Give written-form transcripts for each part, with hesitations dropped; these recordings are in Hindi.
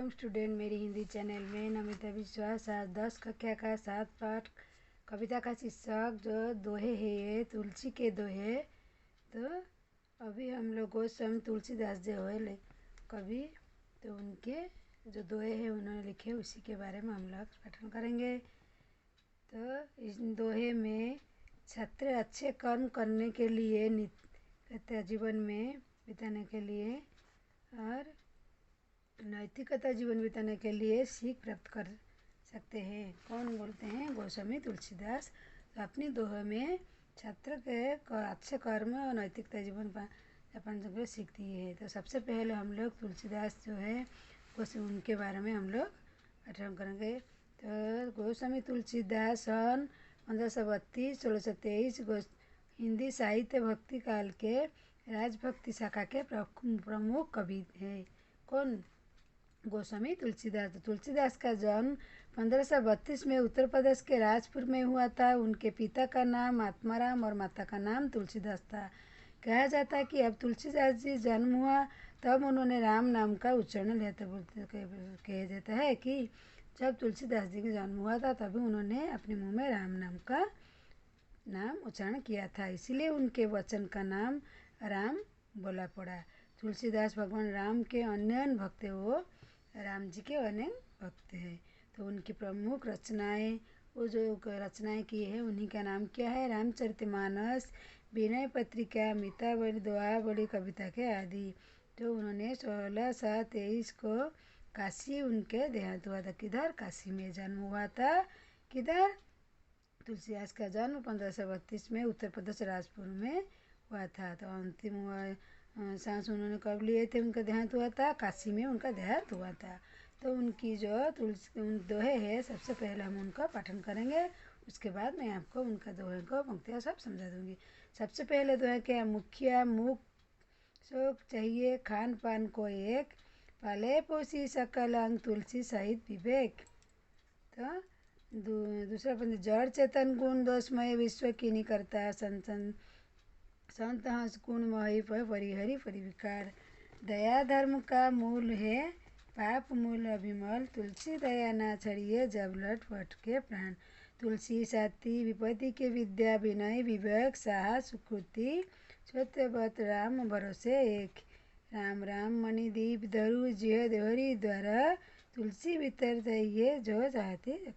वेलकम स्टूडेंट मेरी हिंदी चैनल में। नमिता विश्वास। आज 10 कक्षा का 7 पाठ कविता का शीर्षक जो दोहे है ये तुलसी के दोहे। तो अभी हम लोग गोस्वामी तुलसीदास जो है कवि, तो उनके जो दोहे हैं उन्होंने लिखे उसी के बारे में हम लोग पठन करेंगे। तो इस दोहे में छात्र अच्छे कर्म करने के लिए नित्य जीवन में बिताने के लिए और नैतिकता जीवन बिताने के लिए सीख प्राप्त कर सकते हैं। कौन बोलते हैं? गोस्वामी तुलसीदास। तो अपनी दोहे में छात्र के अच्छे कर्म और नैतिकता जीवन यापन को सीख दिए है। तो सबसे पहले हम लोग तुलसीदास जो है उनके बारे में हम लोग पठन करेंगे। तो गोस्वामी तुलसीदास सन 1532-1623 हिंदी साहित्य भक्ति काल के राजभक्ति शाखा के प्रमुख कवि हैं। कौन? गोस्वामी तुलसीदास। तुलसीदास का जन्म 1532 में उत्तर प्रदेश के राजपुर में हुआ था। उनके पिता का नाम आत्माराम और माता का नाम तुलसीदास था। कहा जाता है कि अब तुलसीदास जी जन्म हुआ तब उन्होंने राम नाम का उच्चारण लिया था। कहा जाता है कि जब तुलसीदास जी का जन्म हुआ था तभी उन्होंने अपने मुंह में राम नाम का नाम उच्चारण किया था, इसीलिए उनके वचन का नाम राम बोला पड़ा। तुलसीदास भगवान राम के अनन्य भक्त है, वो राम जी के अनन्य भक्त है। तो उनकी प्रमुख रचनाएं, वो जो रचनाएं की है उन्हीं का नाम क्या है? रामचरितमानस, विनय पत्रिका, मितावली, दोहाबली, कविता के आदि। तो उन्होंने 1623 को काशी उनके देहांत हुआ था। किधर? काशी में जन्म हुआ था। किधर? तुलसीदास का जन्म 1532 में उत्तर प्रदेश राजपुर में हुआ था। तो अंतिम सांस उन्होंने कब लिए थे? उनका देहांत हुआ था काशी में, उनका देहांत हुआ था। तो उनकी जो तुलसी दोहे है सबसे पहले हम उनका पठन करेंगे, उसके बाद मैं आपको उनका दोहे को पंक्तियाँ सब समझा दूंगी। सबसे पहले दोहे क्या? मुखिया मुख शोक चाहिए खान पान को एक, पाले पोसी सकल अंग तुलसी सहित विवेक। तो दूसरा पंक्ति, जड़ चेतन गुण दोषमय विश्व कीनी करता संत हंस गुण मही परिहरि परिविकार। दया धर्म का मूल है पाप मूल अभिमल, तुलसी दया ना छड़िए जब लट पट के प्राण। तुलसी साथी विपत्ति के विद्या विनय विवेक साहस सुकृति, सत्यव्रत राम भरोसे एक। राम राम मणिदीप धरु जिह दोहरी द्वारा, तुलसी भीतर दइए जो चाहते है।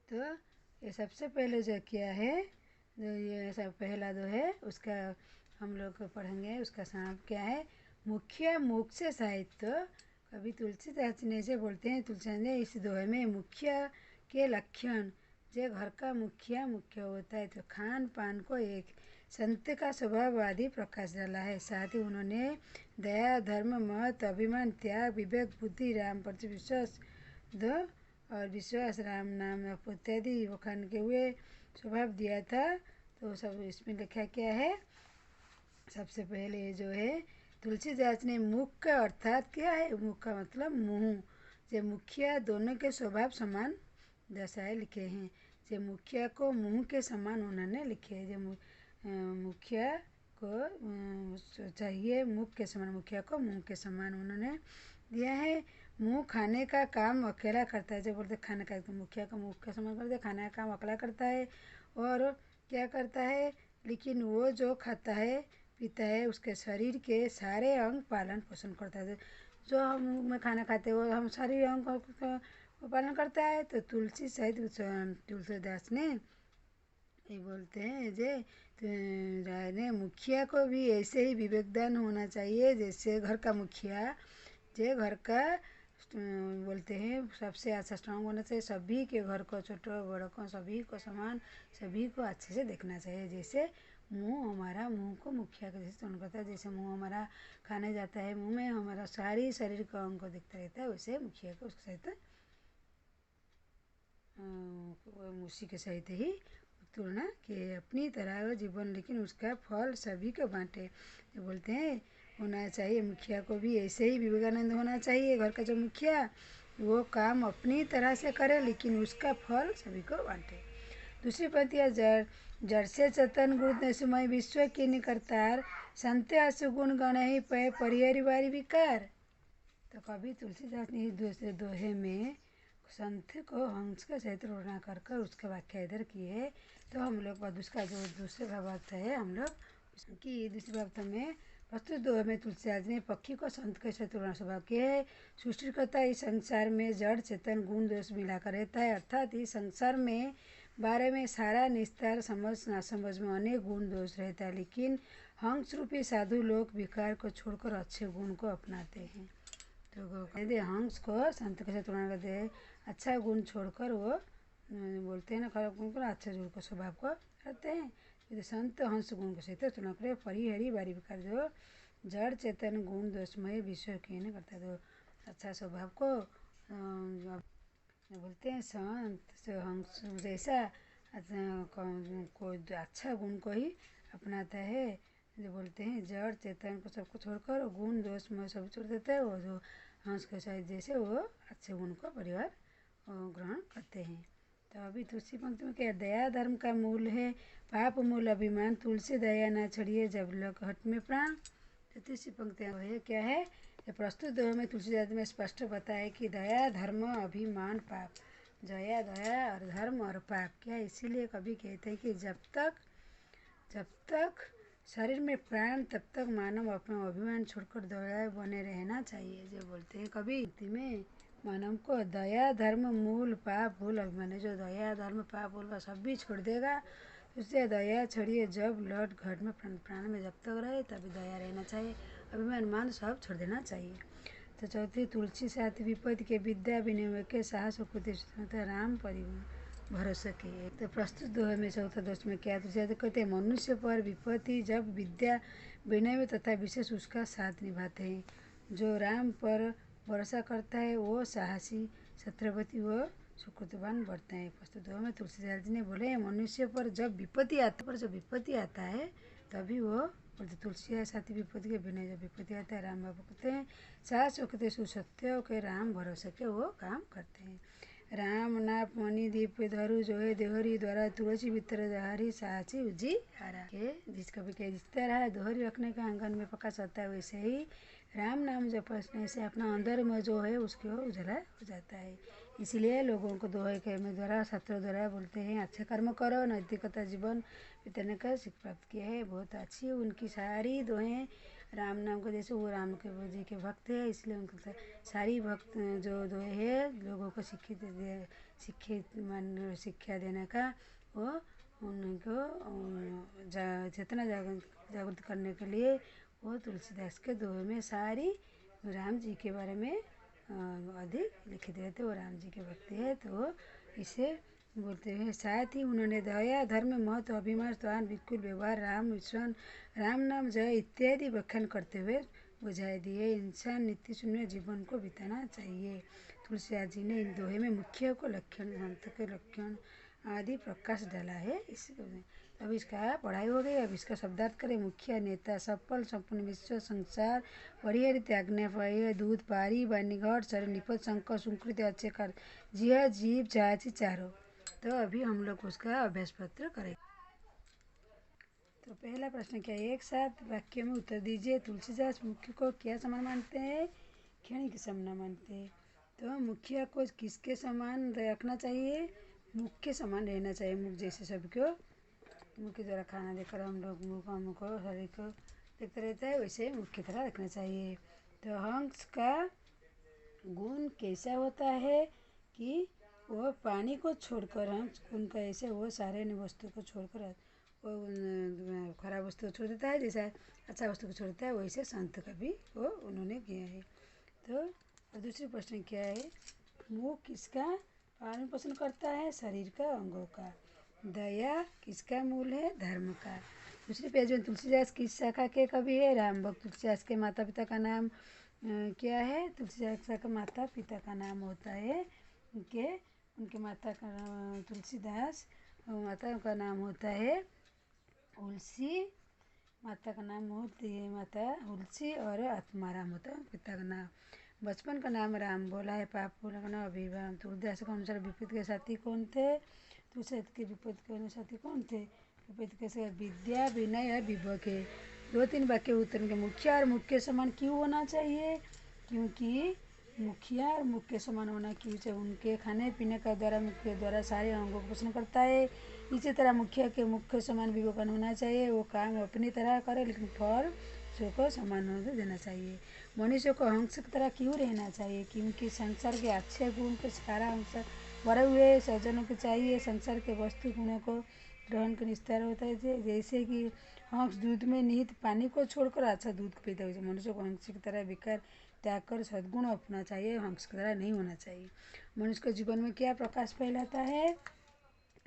तो ये सबसे पहले जो क्या है, जो ये सब पहला जो है उसका हम लोग पढ़ेंगे। उसका नाम क्या है? मुखिया मुख से साहित्य। कभी तुलसीदास जी से बोलते हैं तुलसीदास ने इस दोहे में मुखिया के लक्षण, जो घर का मुखिया मुख्य होता है, तो खान पान को एक, संत का स्वभाव आदि प्रकाश डाला है। साथ ही उन्होंने दया धर्म मत अभिमान त्याग विवेक बुद्धि राम प्रति विश्वास दो और विश्वास राम नाम इत्यादि बखान के हुए स्वभाव दिया था। तो सब इसमें लिखा क्या है? सबसे पहले जो है तुलसीदास ने मुख का अर्थात क्या है? मुख का मतलब मुँह, जो मुखिया दोनों के स्वभाव समान दर्शाए लिखे हैं। जो मुखिया को मुँह के समान उन्होंने लिखे हैं। जो मुखिया को चाहिए मुख के समान, मुखिया को मुँह के समान उन्होंने दिया है। मुँह खाने का काम अकेला करता है, जो बोलते खाने का, तो मुखिया का मुँह का समान करते खाने का काम अकेला करता है और क्या करता है, लेकिन वो जो खाता है पीता है उसके शरीर के सारे अंग पालन पोषण करता है। जो हम मुँह में खाना खाते हैं वो हम सारे अंग को पालन करता है। तो तुलसी सहित तुलसीदास ने ये बोलते हैं जे मुखिया को भी ऐसे ही विवेकदान होना चाहिए जैसे घर का मुखिया, जो घर का बोलते हैं सबसे अच्छा स्ट्रांग होना चाहिए। सभी के घर को छोटों बड़ों को सभी को समान, सभी को अच्छे से देखना चाहिए। जैसे मुंह हमारा, मुंह को मुखिया का जैसे तो करता है, जैसे मुंह हमारा खाने जाता है मुंह में हमारा सारी शरीर का अंग को दिखता रहता है, वैसे मुखिया को उसके सहित उसी के सहित ही तुलना कि अपनी तरह जीवन, लेकिन उसका फल सभी को बांटे। जो बोलते हैं होना चाहिए मुखिया को भी ऐसे ही विवेकानंद होना चाहिए। घर का जो मुखिया वो काम अपनी तरह से करे लेकिन उसका फल सभी को बांटे। दूसरी पंक्ति, जड़ से चेतन गुण सुमय विश्व की निकरतार, संत असुगुण गण ही पय परिहरि वारी विकार। तो कभी तुलसीदास ने दूसरे दोहे में संत को हंस का चरित्र वर्णना कर कर उसका व्याख्या इधर की है। तो हम लोग उसका जो दूसरे भावार्थ है हम लोग की दूसरे भावार्थ में प्रस्तुत दोहे में तुलसीदास ने पक्षी को संत के चरित्र वर्णना स्वभाव किया है। सृष्टिकर्ता इस संसार में जड़ चेतन गुण दोष मिलाकर रहता है, अर्थात इस संसार में बारे में सारा निस्तार समझ नासमझ में अनेक गुण दोष रहता है, लेकिन हंस रूपी साधु लोग विकार को छोड़कर अच्छे गुण को अपनाते हैं। तो कहते हंस को संत के साथ तुलना करते हैं, अच्छा गुण छोड़कर वो बोलते हैं ना खराब गुण को अच्छा गुण को स्वभाव को रखते हैं। यदि संत हंस गुण को सहित तुलना करे परिहरी बारी विकार जो जड़ चेतन गुण दोषमय विश्व के न करता है, तो अच्छा स्वभाव को बोलते हैं संत हंस जैसा कोई अच्छा गुण को ही अपनाता है। जो बोलते हैं जड़ चेतन को सबको छोड़कर गुण दोष में सब छोड़ देता है, वो जो हंस के साथ जैसे वो अच्छे गुण को परिवार ग्रहण करते हैं। तो अभी दूसरी पंक्ति में क्या, दया धर्म का मूल है पाप मूल अभिमान, तुलसी दया ना छड़िए जब लग हट में प्राण। तो तीसरी पंक्ति है क्या है, प्रस्तुत दोहे में तुलसीदास में स्पष्ट बताया कि दया धर्म अभिमान पाप, दया और धर्म और पाप क्या, इसीलिए कभी कहते हैं कि जब तक शरीर में प्राण तब तक मानव अपना अभिमान छोड़कर दया बने रहना चाहिए। जो बोलते हैं कभी में मानव को दया धर्म मूल पाप भूल अभिमान, जो दया धर्म पाप भूल का सब भी छोड़ देगा, उससे दया छड़िए जब लौट घट में प्राण में जब तक रहे तभी दया रहना चाहिए, अभिमान मान सब छोड़ देना चाहिए। तो चौथी तुलसी साथ विपत्ति के विद्या विनिमय के साहस और राम परिवार भरोसा के। तो प्रस्तुत दोहे में चौथा दोष में क्या तुलसी कहते हैं, मनुष्य पर विपत्ति जब विद्या विनय तथा विशेष उसका साथ निभाते हैं। जो राम पर भरोसा करता है वो साहसी छत्रपति व सुकृतवान बढ़ता है। प्रस्तुत दोहे में तुलसीदास जी ने बोले मनुष्य पर जब विपत्ति आता है तभी वो बोलते तुलसी साथी विपत्ति के विनय, जब विपत्ति आता है राम बाबू कहते हैं साहस कहते सुसत्य के राम भरोसा के वो काम करते हैं। राम नाप मणि दीप धरु जो है देहरी द्वारा तुलसी भीतर दहारी साहसी उजी हारा के जिस कभी के जिस तरह दोहरी रखने का आंगन में पका चलता है, वैसे ही राम नाम जपने से अपना अंदर में जो है उसके उजला हो जाता है। इसीलिए लोगों को दोहे के में द्वारा शास्त्रों द्वारा बोलते हैं अच्छे कर्म करो, नैतिकता जीवन बिताने का सीख प्राप्त किया है। बहुत अच्छी उनकी सारी दोहें राम नाम को, जैसे वो राम के जी के भक्त है इसलिए उनको सारी भक्त जो दोहे है लोगों को शिक्षा देने का वो उनको चेतना जागृत करने के लिए वो तुलसीदास के दोहे में सारी राम जी के बारे में अधिक लिखित रहते, वो राम जी के भक्त है तो इसे बोलते हैं। साथ ही उन्होंने दया धर्म महत्व अभिमान स्वान बिल्कुल व्यवहार राम विश्वान राम नाम जय इत्यादि व्याख्यान करते हुए बुझाई दिए इंसान नित्य शून्य जीवन को बिताना चाहिए। तुलसीदास जी ने इन दोहे में मुख्य को लक्षण संत के लक्षण आदि प्रकाश डाला है। इस अब इसका पढ़ाई हो गई, अब इसका शब्दार्थ करें। मुख्य नेता सफल संपूर्ण विश्व संसार परिहर त्यागने पाए दूध पारी व निगढ़ सर निपट शंकर सुकृत अच्छे कर जिया जीव चाची चारों। तो अभी हम लोग उसका अभ्यास पत्र करें। तो पहला प्रश्न क्या है, एक साथ वाक्य में उत्तर दीजिए। तुलसीदास मुख्य को क्या समान मानते हैं, क्षणिक के समान मानते हैं। तो मुखिया को किसके समान रखना चाहिए, मुख के समान रहना चाहिए। मुख जैसे सबको मुख की तरह खाना देकर हम लोग मुख को शरीर को देखते रहता है, वैसे मुख की तरह रखना चाहिए। तो हंस का गुण कैसा होता है कि वो पानी को छोड़कर हंस गुण का ऐसे वो सारे वस्तु को छोड़कर वो खराब वस्तु को छोड़ देता है, जैसा अच्छा वस्तु को छोड़ता है वैसे संत का भी वो उन्होंने किया है। तो दूसरी प्रश्न क्या है, मुख किसका पालन पोषण करता है, शरीर का अंगों का। दया किसका मूल है, धर्म का। दूसरी पेज में तुलसीदास किस शाखा के कवि है, राम भक्त। तुलसीदास के माता पिता का नाम क्या है, तुलसीदास का माता पिता का नाम होता है उनके माता का तुलसीदास, माता का नाम होता है तुलसी, माता का नाम होती है माता तुलसी और आत्माराम होता है पिता का नाम। बचपन का नाम राम बोला है, पाप बोला का नाम अभिराम। तुलसीदास के अनुसार विपरीत के साथी कौन थे, तुलसीदास के विपरीत के साथी कौन थे, विपरीत के विद्या विनय और विवेक है। 2-3 वाक्य उत्तर के मुखिया और मुख्य समान क्यों होना चाहिए, क्योंकि मुखिया और मुख के समान होना की उचित उनके खाने पीने का द्वारा मुख के द्वारा सारे अंगों को पोषण करता है। इसी तरह मुखिया के मुख के समान विवेकन होना चाहिए, वो काम अपनी तरह करे लेकिन फल को समान होने देना चाहिए। मनुष्य को हंस की तरह क्यों रहना चाहिए? क्योंकि संसार के अच्छे गुण के सारा अंश भरे हुए सज्जनों को चाहिए। संसार के वस्तु गुणों को ग्रहण का निस्तार होता है, जैसे कि हंस दूध में निहित पानी को छोड़कर अच्छा दूध को पीता है। मनुष्य को हंस की तरह विकार त्याग कर सद्गुण अपना चाहिए, हंस की तरह नहीं होना चाहिए। मनुष्य के जीवन में क्या प्रकाश फैलाता है?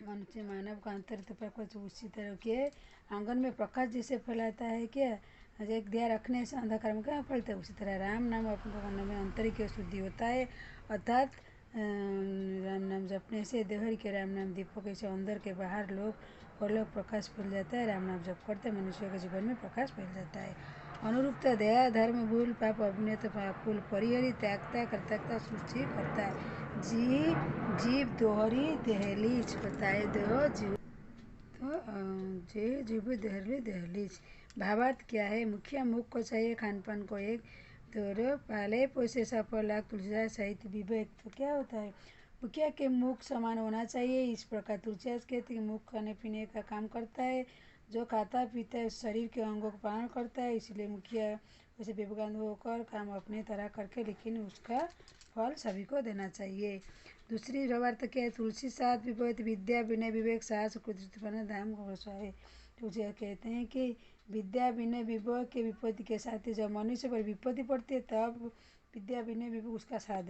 मनुष्य मानव का अंतरित प्रकाश उसी तरह के आंगन में प्रकाश जैसे फैलाता है क्या एक दिया रखने से अंधकार में क्या फैलता है, उसी तरह राम नाम अपने करने में आंतरिक शुद्धि होता है। अर्थात राम नाम जपने से देहरी के राम नाम दीपक ऐसे अंदर के बाहर लोग और लोग प्रकाश फैल जाता है। राम नाम जप करते मनुष्य के जीवन में प्रकाश फैल जाता है। अनुरूपता दया धर्म भूल पाप अभिनेत पापुल परिहरी त्यागता कृतज्ञता सूची करता है। जीव दोहरी दहलीज बताए दो जीव तो जीव दहली दहलीज भावार्थ क्या है? मुखिया मुख को चाहिए खान पान को एक तो पाले पोसे सफल लाख तुलसीदास साहित्य विवेक। तो क्या होता है? मुखिया के मुख समान होना चाहिए। इस प्रकार तुलसीदास कहते हैं कि मुख खाने पीने का काम करता है, जो खाता पीता है शरीर के अंगों को पालन करता है। इसलिए मुखिया वैसे विवेकानंद होकर काम अपने तरह करके लेकिन उसका फल सभी को देना चाहिए। दूसरी भावार्थ क्या है? तुलसी साथ विपरीत विद्या विनय विवेक साहस कृतज्ञता धाम है। तुलसी कहते हैं कि विद्या विनय विवेक के विपत्ति के साथ जब मनुष्य पर विपत्ति पड़ती है तब विद्या विनय विवेक उसका साथ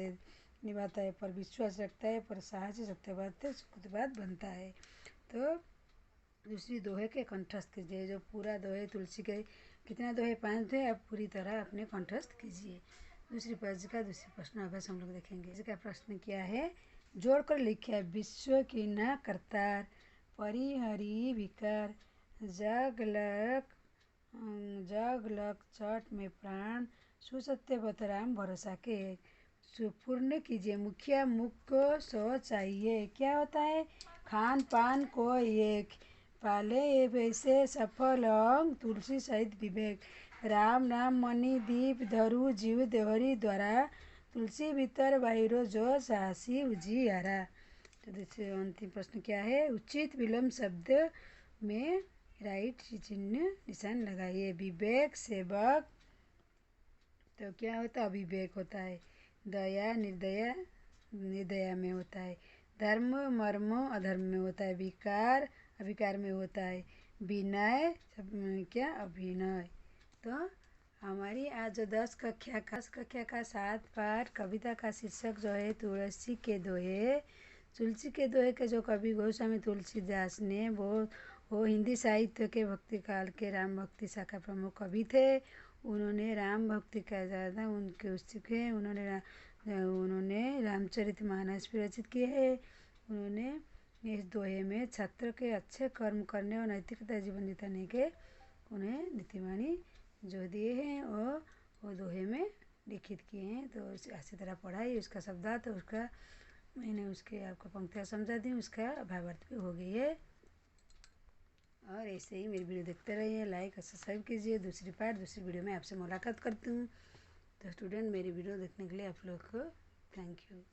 निभाता है, पर विश्वास रखता है, पर साहस सत्यवाद बनता है। तो दूसरी दोहे के कंठस्थ कीजिए। जो पूरा दोहे तुलसी के कितना दोहे? 5 दोहे। आप पूरी तरह अपने कंठस्थ कीजिए। दूसरी पेज का दूसरी प्रश्न अभ्यास हम लोग देखेंगे। इसका प्रश्न क्या है? जोड़कर लिखे। विश्व की न करतार परिहरी विकार जग लग चट में प्राण सुसत्य बतराम भरोसा के सुपूर्ण कीजिए। मुखिया मुख को सो चाहिए। क्या होता है? खान पान को एक पाले ये वैसे सफल अंग तुलसी सहित विवेक। राम नाम मणि दीप धरु जीव देहरी द्वारा तुलसी भीतर बाहिरो जो साहसी उजियारा। तो दूसरे अंतिम प्रश्न क्या है? उचित विलोम शब्द में राइट चिन्ह निशान लगाइए। विवेक सेवक तो क्या होता है? अविवेक होता है। दया निर्दया में होता है। धर्म मर्म अधर्म में होता है। विकार अविकार में होता है। विनय क्या? अभिनय। तो हमारी आज जो 10 कक्षा का 7 पाठ कविता का शीर्षक जो है तुलसी के दोहे। तुलसी के दोहे के जो कवि गोस्वामी तुलसीदास ने वो हिंदी साहित्य के भक्ति काल के राम भक्ति शाखा प्रमुख कवि थे। उन्होंने राम भक्ति का ज़्यादा उनके उत्सुक है। उन्होंने रामचरित मानस भी रचित किए हैं। उन्होंने इस दोहे में छात्र के अच्छे कर्म करने और नैतिकता जीवन बिताने के उन्हें नीतिवाणी जो दिए हैं वो दोहे में लिखित किए हैं। तो अच्छी तरह पढ़ाई उसका शब्दार्थ तो उसका मैंने उसके आपको पंक्तियाँ समझा दी, उसका भावार्थ भी हो गई है। और ऐसे ही मेरी वीडियो देखते रहिए, लाइक और सब्सक्राइब कीजिए। दूसरी पार्ट दूसरी वीडियो में आपसे मुलाकात करती हूँ। तो स्टूडेंट मेरी वीडियो देखने के लिए आप लोग को थैंक यू।